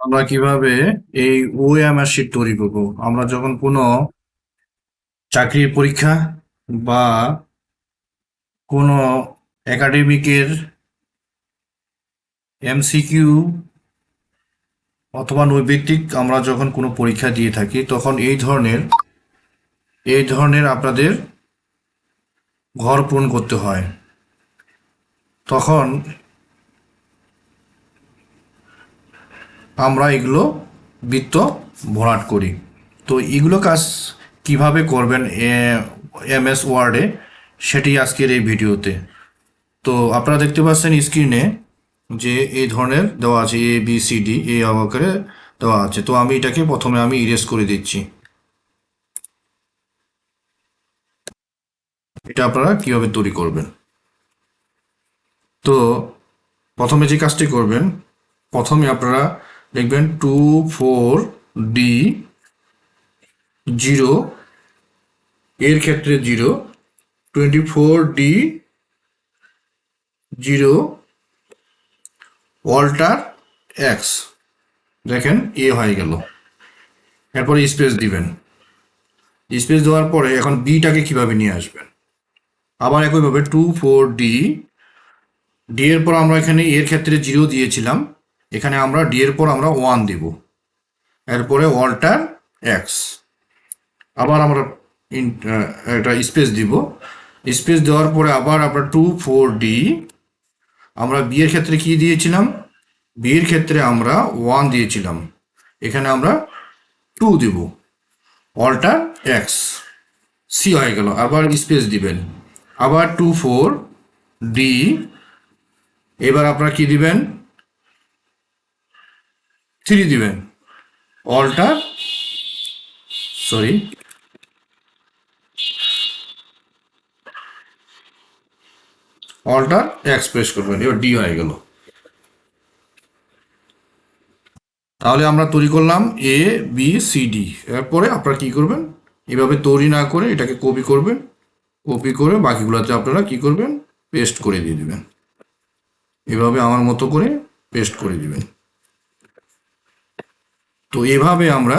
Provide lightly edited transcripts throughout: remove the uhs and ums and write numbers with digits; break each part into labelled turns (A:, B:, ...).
A: আমরা কিভাবে এই ওএমআর শিট তৈরি করব? আমরা যখন কোনো চাকরির পরীক্ষা বা কোনো একাডেমিকের এমসিকিউ অথবা নৈর্ব্যক্তিক আমরা যখন কোনো পরীক্ষা দিয়ে থাকি তখন এই ধরনের আপনাদের ঘর পূরণ করতে হয়। তখন আমরা এগুলো বৃত্ত ভরাট করি। তো এগুলো কাজ কিভাবে করবেন এমএস ওয়ার্ডে, সেটি আজকের এই ভিডিওতে। তো আপনারা দেখতে পাচ্ছেন স্ক্রিনে যে এই ধরনের দেওয়া আছে, এ বি সি ডি এই আকারে দেওয়া আছে। তো আমি এটাকে প্রথমে ইরেজ করে দিচ্ছি। এটা আপনারা কিভাবে তৈরি করবেন? তো প্রথমে যে কাজটি করবেন, প্রথমে আপনারা লিখবেন 24D0, এর ক্ষেত্রে 0, 24D0 অল্টার এক্স। দেখেন এ হয়ে গেল। এরপরে স্পেস দিবেন। স্পেস দেওয়ার পরে এখন বিটাকে কিভাবে নিয়ে আসবেন? আবার একইভাবে 24D এর পর আমরা এখানে এর ক্ষেত্রে 0 দিয়েছিলাম, এখানে আমরা ডি এর পর আমরা 1 দেব। এরপরে অল্টার এক্স। আবার আমরা একটা স্পেস দিব। স্পেস দেওয়ার পরে আবার আমরা 24D, আমরা বি এর ক্ষেত্রে কি দিয়েছিলাম? বি এর ক্ষেত্রে আমরা 1 দিয়েছিলাম, এখানে আমরা 2 দেব। অল্টার এক্স, সি হয়ে গেল। আবার স্পেস দিবেন। আবার 24D, এবার আপনারা কি দিবেন? 3 দিবেন। Alter sorry alter x press করবেন। এবার ডি হয়ে গেল। তাহলে আমরা তৈরি করলাম এ বি সি ডি। এরপরে আপনারা কি করবেন? এভাবে তৈরি না করে এটাকে কপি করবেন। কপি করে বাকিগুলোতে আপনারা কি করবেন? পেস্ট করে দিয়ে দিবেন। এভাবে আমার মতো করে পেস্ট করে দিবেন। তো এভাবে আমরা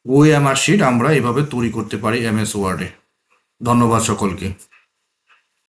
A: ওএমআর শিট আমরা এভাবে তৈরি করতে পারি এমএস ওয়ার্ডে। ধন্যবাদ সকলকে।